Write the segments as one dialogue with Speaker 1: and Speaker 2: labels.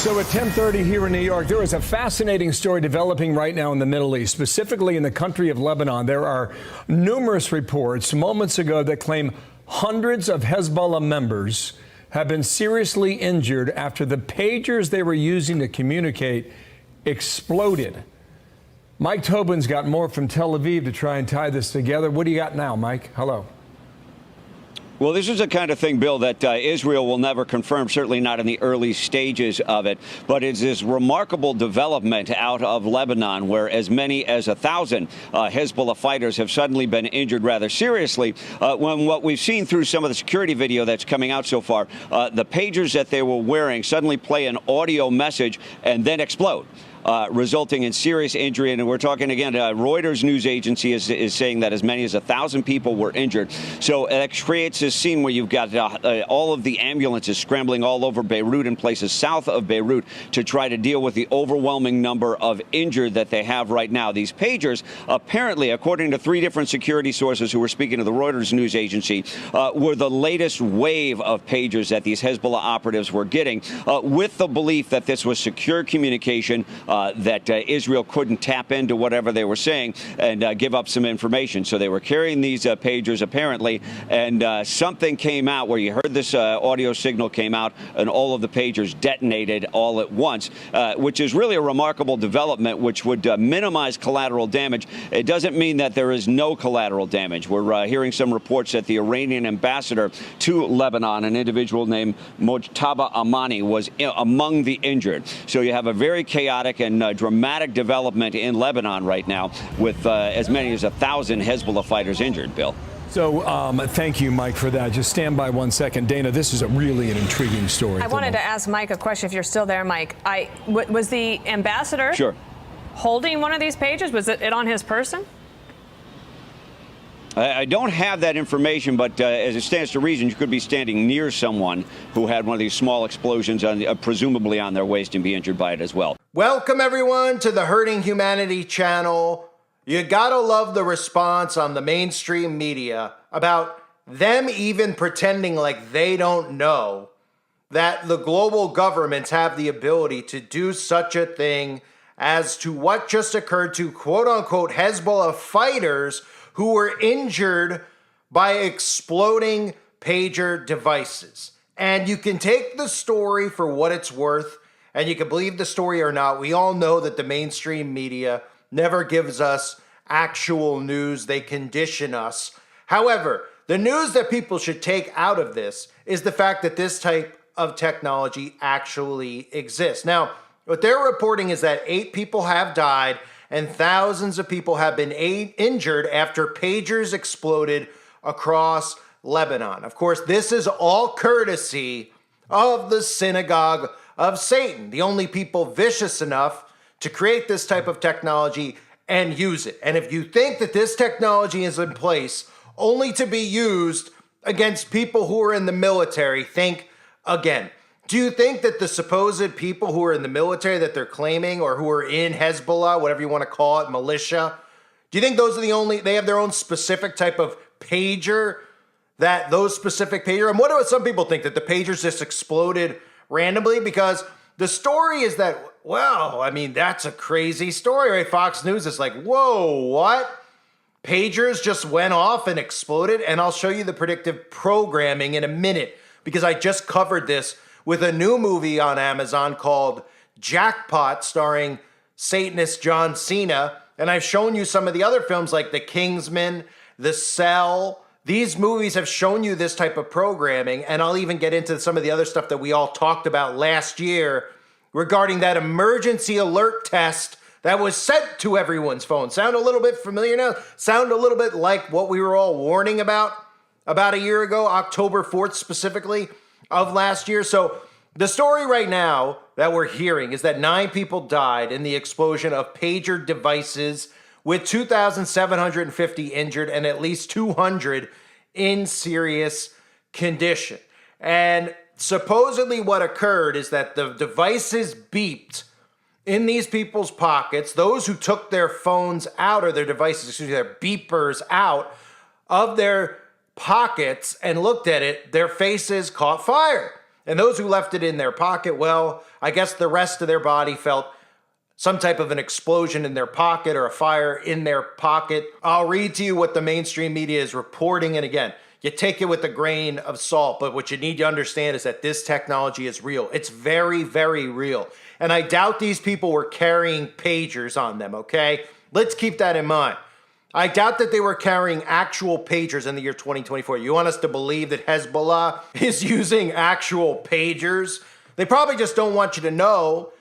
Speaker 1: So at 10:30 here in New York, there is a fascinating story developing right now in the Middle East, specifically in the country of Lebanon. There are numerous reports moments ago that claim hundreds of Hezbollah members have been seriously injured after the pagers they were using to communicate exploded. Mike Tobin's got more from Tel Aviv to try and tie this together. What do you got now, Mike? Hello.
Speaker 2: Well, this is the kind of thing, Bill, that Israel will never confirm, certainly not in the early stages of it. But it's this remarkable development out of Lebanon where as many as 1,000 Hezbollah fighters have suddenly been injured rather seriously. When what we've seen through some of the security video that's coming out so far, the pagers that they were wearing suddenly play an audio message and then explode. Resulting in serious injury. And we're talking again, Reuters news agency is saying that as many as 1,000 people were injured. So that creates this scene where you've got all of the ambulances scrambling all over Beirut and places south of Beirut to try to deal with the overwhelming number of injured that they have right now. These pagers, apparently, according to 3 different security sources who were speaking to the Reuters news agency, were the latest wave of pagers that these Hezbollah operatives were getting, with the belief that this was secure communication, that Israel couldn't tap into whatever they were saying and give up some information. So they were carrying these pagers, apparently, and something came out where you heard this audio signal came out and all of the pagers detonated all at once, which is really a remarkable development, which would minimize collateral damage. It doesn't mean that there is no collateral damage. We're hearing some reports that the Iranian ambassador to Lebanon, an individual named Mojtaba Amani, was among the injured. So you have a very chaotic and dramatic development in Lebanon right now with as many as 1,000 Hezbollah fighters injured, Bill.
Speaker 1: So thank you, Mike, for that. Just stand by 1 second. Dana, this is really an intriguing story.
Speaker 3: I wanted to ask Mike a question, if you're still there, Mike. Was the ambassador holding one of these pages? Was it on his person?
Speaker 2: I don't have that information, but as it stands to reason, you could be standing near someone who had one of these small explosions, presumably on their waist, and be injured by it as well.
Speaker 4: Welcome, everyone, to the Hurting Humanity channel. You gotta love the response on the mainstream media about them even pretending like they don't know that the global governments have the ability to do such a thing as to what just occurred to quote-unquote Hezbollah fighters who were injured by exploding pager devices. And you can take the story for what it's worth, and you can believe the story or not. We all know that the mainstream media never gives us actual news. They condition us. However, the news that people should take out of this is the fact that this type of technology actually exists. Now, what they're reporting is that 8 people have died and thousands of people have been injured after pagers exploded across Lebanon. Of course, this is all courtesy of the synagogue of Satan, the only people vicious enough to create this type of technology and use it. And if you think that this technology is in place only to be used against people who are in the military, think again. Do you think that the supposed people who are in the military that they're claiming, or who are in Hezbollah, whatever you want to call it, militia, do you think those are the only, they have their own specific type of pager, that those specific pager? And what do some people think, that the pagers just exploded randomly? Because the story is that, well, I mean, that's a crazy story, right? Fox News is like, whoa, what? Pagers just went off and exploded? And I'll show you the predictive programming in a minute, because I just covered this with a new movie on Amazon called Jackpot, starring Satanist John Cena. And I've shown you some of the other films like The Kingsman, The Cell. These movies have shown you this type of programming, and I'll even get into some of the other stuff that we all talked about last year regarding that emergency alert test that was sent to everyone's phone. Sound a little bit familiar now? Sound a little bit like what we were all warning about a year ago, October 4th specifically, of last year. So the story right now that we're hearing is that 9 people died in the explosion of pager devices, with 2,750 injured and at least 200 in serious condition. And supposedly what occurred is that the devices beeped in these people's pockets. Those who took their phones out, or their devices, their beepers out of their pockets and looked at it, their faces caught fire. And those who left it in their pocket, well, I guess the rest of their body felt some type of an explosion in their pocket or a fire in their pocket. I'll read to you what the mainstream media is reporting. And again, you take it with a grain of salt, but what you need to understand is that this technology is real. It's very, very real. And I doubt these people were carrying pagers on them, okay? Let's keep that in mind. I doubt that they were carrying actual pagers in the year 2024. You want us to believe that Hezbollah is using actual pagers? They probably just don't want you to know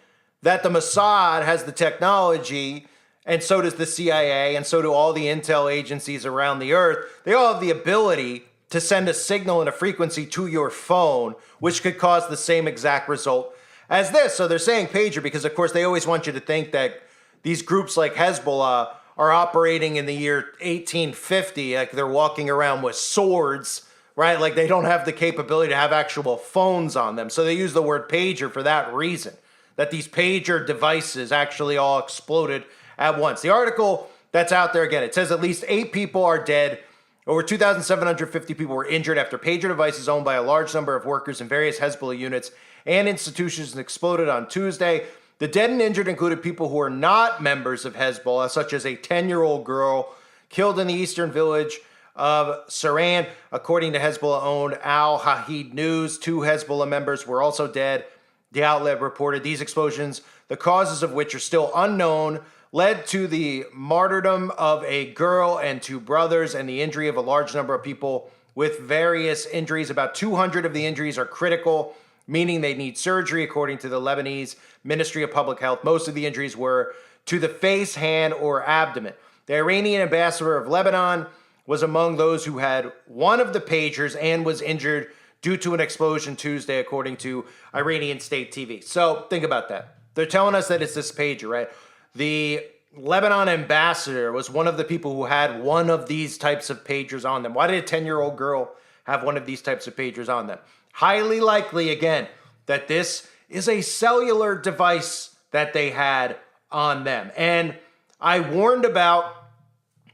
Speaker 4: that the Mossad has the technology, and so does the CIA, and so do all the intel agencies around the earth. They all have the ability to send a signal and a frequency to your phone, which could cause the same exact result as this. So they're saying pager because, of course, they always want you to think that these groups like Hezbollah are operating in the year 1850, like they're walking around with swords, right? Like they don't have the capability to have actual phones on them. So they use the word pager for that reason, that these pager devices actually all exploded at once. The article that's out there, again, it says at least 8 people are dead. Over 2,750 people were injured after pager devices owned by a large number of workers in various Hezbollah units and institutions exploded on Tuesday. The dead and injured included people who are not members of Hezbollah, such as a 10-year-old girl killed in the eastern village of Saran. According to Hezbollah-owned Al Hahid News, 2 Hezbollah members were also dead. The outlet reported these explosions, the causes of which are still unknown, led to the martyrdom of a girl and 2 brothers and the injury of a large number of people with various injuries. About 200 of the injuries are critical, meaning they need surgery, according to the Lebanese Ministry of Public Health. Most of the injuries were to the face, hand, or abdomen. The Iranian ambassador of Lebanon was among those who had one of the pagers and was injured due to an explosion Tuesday, according to Iranian state TV. So think about that. They're telling us that it's this pager, right? The Lebanon ambassador was one of the people who had one of these types of pagers on them. Why did a 10-year-old girl have one of these types of pagers on them? Highly likely, again, that this is a cellular device that they had on them. And I warned about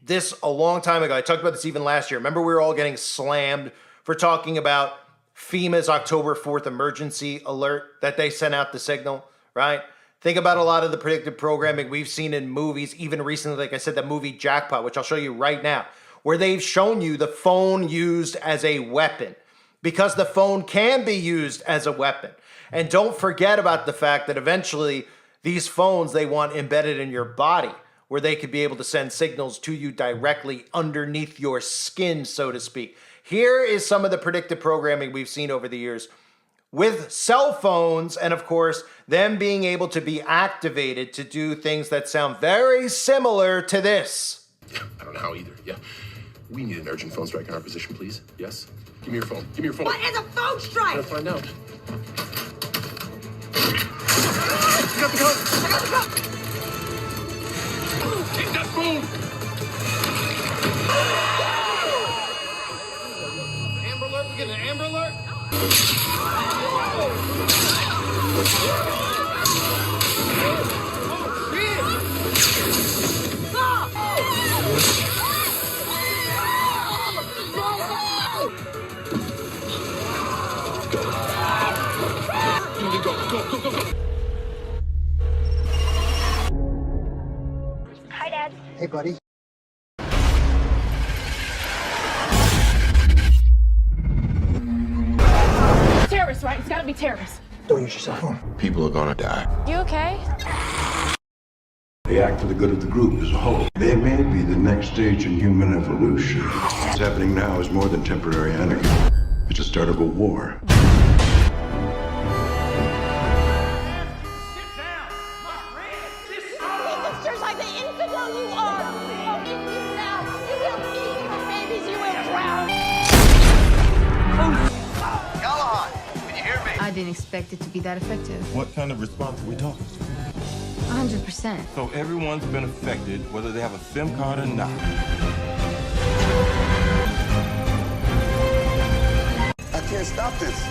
Speaker 4: this a long time ago. I talked about this even last year. Remember, we were all getting slammed for talking about FEMA's October 4th emergency alert that they sent out the signal, right? Think about a lot of the predictive programming we've seen in movies, even recently, like I said, the movie Jackpot, which I'll show you right now, where they've shown you the phone used as a weapon, because the phone can be used as a weapon. And don't forget about the fact that eventually these phones, they want embedded in your body, where they could be able to send signals to you directly underneath your skin, so to speak. Here is some of the predictive programming we've seen over the years with cell phones, and of course, them being able to be activated to do things that sound very similar to this.
Speaker 5: I don't know how either. Yeah. We need an urgent phone strike in our position, please. Yes? Give me your phone. Give me your phone.
Speaker 6: What is a phone strike?
Speaker 5: Let's find out.
Speaker 6: I got the gun.
Speaker 5: Take that phone!
Speaker 6: Amber alert? We get an Amber alert?
Speaker 5: Go.
Speaker 7: Hi, Dad.
Speaker 8: Hey, buddy.
Speaker 7: Terrorists, right? It's gotta be terrorists.
Speaker 8: Don't use your cell phone.
Speaker 5: People are gonna die.
Speaker 7: You okay?
Speaker 9: They act for the good of the group as a whole. They may be the next stage in human evolution. What's happening now is more than temporary anarchy. It's the start of a war.
Speaker 6: Just like the infidel you are. Oh, if you now, you will feed your babies, you will drown.
Speaker 10: Callahan, can you hear me?
Speaker 11: I didn't expect it to be that effective.
Speaker 12: What kind of response are we talking?
Speaker 11: 100%.
Speaker 12: So everyone's been affected, whether they have a SIM card or not.
Speaker 10: I can't stop this.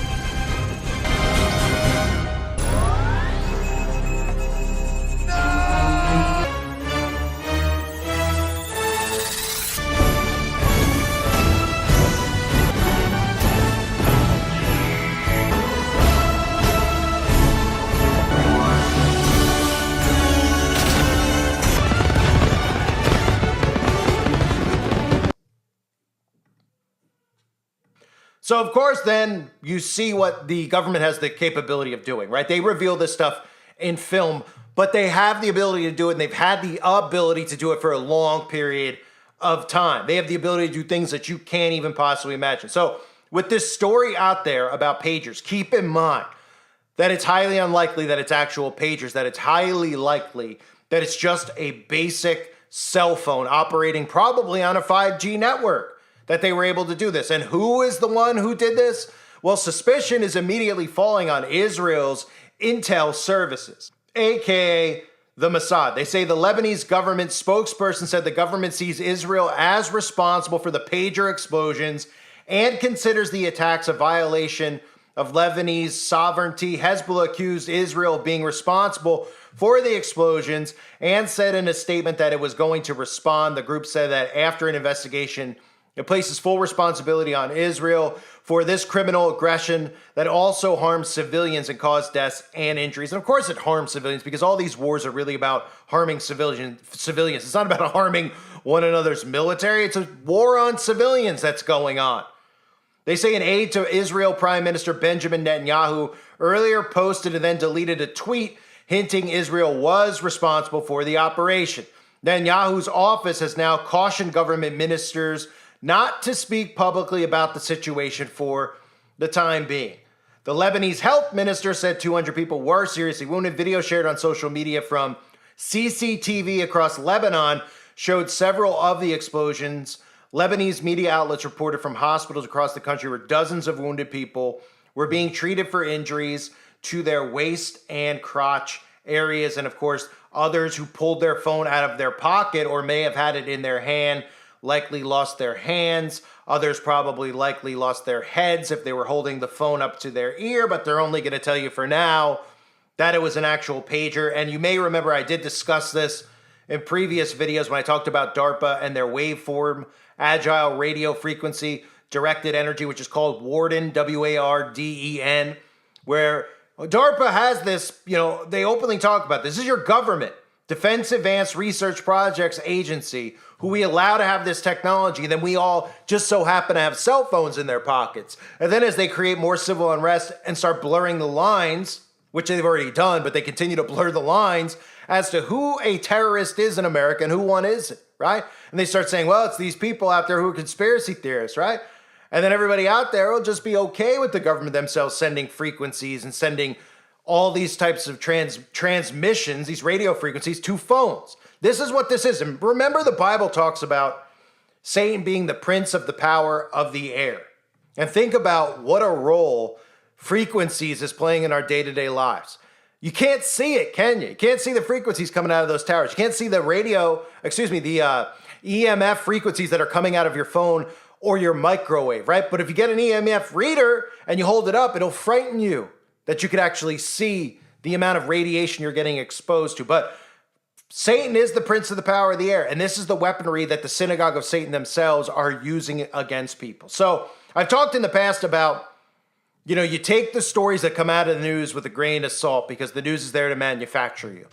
Speaker 4: So, of course, then you see what the government has the capability of doing, right? They reveal this stuff in film, but they have the ability to do it, and they've had the ability to do it for a long period of time. They have the ability to do things that you can't even possibly imagine. So, with this story out there about pagers, keep in mind that it's highly unlikely that it's actual pagers, that it's highly likely that it's just a basic cell phone operating probably on a 5G network that they were able to do this. And who is the one who did this? Well, suspicion is immediately falling on Israel's intel services, aka the Mossad. They say the Lebanese government spokesperson said the government sees Israel as responsible for the pager explosions and considers the attacks a violation of Lebanese sovereignty. Hezbollah accused Israel of being responsible for the explosions and said in a statement that it was going to respond. The group said that after an investigation, it places full responsibility on Israel for this criminal aggression that also harms civilians and caused deaths and injuries. And of course it harms civilians because all these wars are really about harming civilians. It's not about harming one another's military. It's a war on civilians that's going on. They say an aide to Israel Prime Minister Benjamin Netanyahu earlier posted and then deleted a tweet hinting Israel was responsible for the operation. Netanyahu's office has now cautioned government ministers not to speak publicly about the situation for the time being. The Lebanese health minister said 200 people were seriously wounded. Video shared on social media from CCTV across Lebanon showed several of the explosions. Lebanese media outlets reported from hospitals across the country where dozens of wounded people were being treated for injuries to their waist and crotch areas. And of course, others who pulled their phone out of their pocket or may have had it in their hand likely lost their hands. Others probably likely lost their heads if they were holding the phone up to their ear, but they're only going to tell you for now that it was an actual pager. And you may remember I did discuss this in previous videos when I talked about DARPA and their waveform agile radio frequency directed energy, which is called Warden, WARDEN, where DARPA has this, they openly talk about this. This is your government, Defense Advanced Research Projects Agency, who we allow to have this technology. And then we all just so happen to have cell phones in their pockets. And then as they create more civil unrest and start blurring the lines, which they've already done, but they continue to blur the lines as to who a terrorist is in America and who one isn't, right? And they start saying, well, it's these people out there who are conspiracy theorists, right? And then everybody out there will just be okay with the government themselves sending frequencies and sending all these types of transmissions, these radio frequencies, to phones. This is what this is. And remember, the Bible talks about Satan being the prince of the power of the air. And think about what a role frequencies is playing in our day-to-day lives. You can't see it, can you? You can't see the frequencies coming out of those towers. You can't see the the EMF frequencies that are coming out of your phone or your microwave, right? But if you get an EMF reader and you hold it up, it'll frighten you that you could actually see the amount of radiation you're getting exposed to. But Satan is the prince of the power of the air, and this is the weaponry that the synagogue of Satan themselves are using against people. So I've talked in the past about, you take the stories that come out of the news with a grain of salt because the news is there to manufacture you.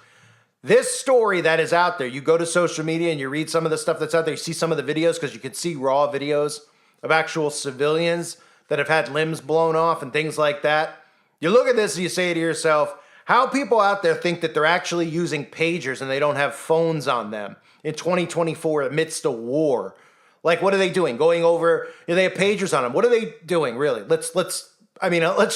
Speaker 4: This story that is out there, you go to social media and you read some of the stuff that's out there, you see some of the videos because you can see raw videos of actual civilians that have had limbs blown off and things like that. You look at this and you say to yourself, how people out there think that they're actually using pagers and they don't have phones on them in 2024 amidst a war. Like, what are they doing? Going over, they have pagers on them. What are they doing, really? Let's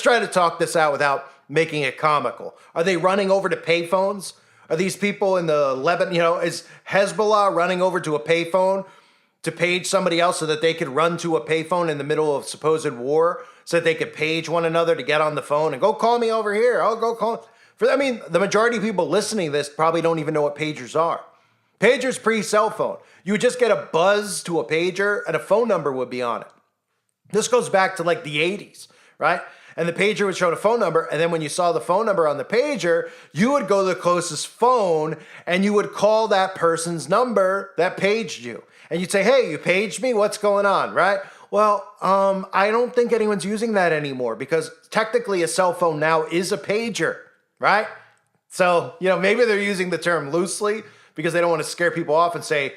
Speaker 4: try to talk this out without making it comical. Are they running over to payphones? Are these people in the Lebanon, is Hezbollah running over to a payphone to page somebody else so that they could run to a payphone in the middle of supposed war so that they could page one another to get on the phone and go call me over here. I'll go call. The majority of people listening to this probably don't even know what pagers are. Pagers pre-cell phone. You would just get a buzz to a pager and a phone number would be on it. This goes back to like the 80s, right? And the pager would show the phone number, and then when you saw the phone number on the pager, you would go to the closest phone and you would call that person's number that paged you. And you'd say, hey, you paged me? What's going on, right? Well, I don't think anyone's using that anymore because technically a cell phone now is a pager, right? So, maybe they're using the term loosely because they don't want to scare people off and say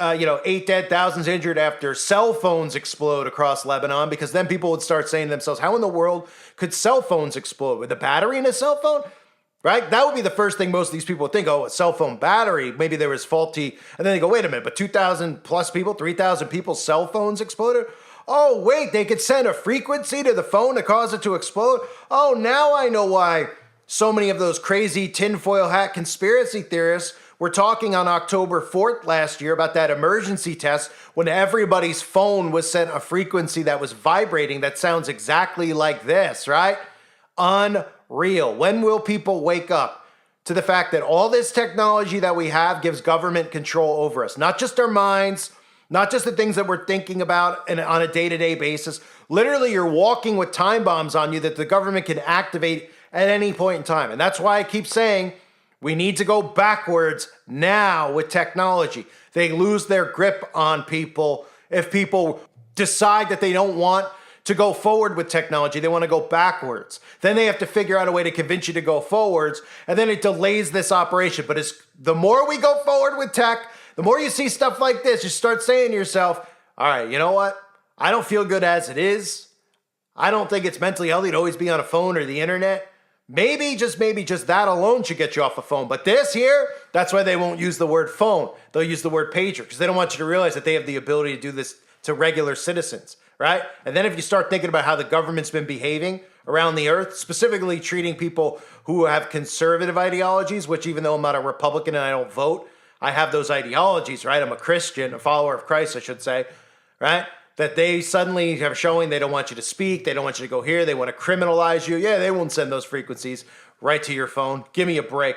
Speaker 4: 8 dead, thousands injured after cell phones explode across Lebanon, because then people would start saying to themselves, how in the world could cell phones explode? With a battery in a cell phone? Right? That would be the first thing most of these people would think. Oh, a cell phone battery, maybe there was faulty. And then they go, wait a minute, but 2,000 plus people, 3,000 people's cell phones exploded? Oh, wait, they could send a frequency to the phone to cause it to explode? Oh, now I know why so many of those crazy tinfoil hat conspiracy theorists were talking on October 4th last year about that emergency test when everybody's phone was sent a frequency that was vibrating that sounds exactly like this, right? Unreal. When will people wake up to the fact that all this technology that we have gives government control over us? Not just our minds, not just the things that we're thinking about on a day-to-day basis. Literally, you're walking with time bombs on you that the government can activate at any point in time. And that's why I keep saying we need to go backwards now with technology. They lose their grip on people if people decide that they don't want to go forward with technology. They want to go backwards. Then they have to figure out a way to convince you to go forwards, and then it delays this operation. But the more we go forward with tech, the more you see stuff like this, you start saying to yourself, all right, you know what? I don't feel good as it is. I don't think it's mentally healthy to always be on a phone or the internet. Maybe just that alone should get you off a phone. But this here, that's why they won't use the word phone. They'll use the word pager, because they don't want you to realize that they have the ability to do this to regular citizens, right? And then if you start thinking about how the government's been behaving around the earth, specifically treating people who have conservative ideologies, which even though I'm not a Republican and I don't vote, I have those ideologies, right? I'm a Christian, a follower of Christ, I should say, right? That they suddenly have showing they don't want you to speak, they don't want you to go here, they want to criminalize you. Yeah, they won't send those frequencies right to your phone. Give me a break.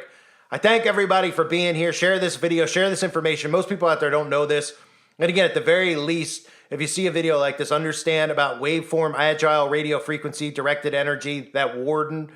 Speaker 4: I thank everybody for being here. Share this video, share this information. Most people out there don't know this. And again, at the very least, if you see a video like this, understand about waveform, agile radio frequency, directed energy, that Warden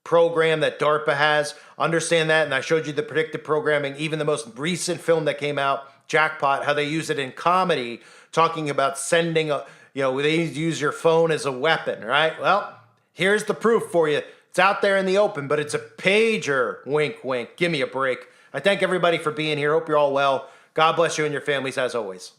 Speaker 4: program that DARPA has. Understand that, and I showed you the predictive programming, even the most recent film that came out, Jackpot, how they use it in comedy, talking about sending they use your phone as a weapon, right? Well, here's the proof for you. It's out there in the open, but it's a pager. Wink, wink. Give me a break. I thank everybody for being here. Hope you're all well. God bless you and your families as always.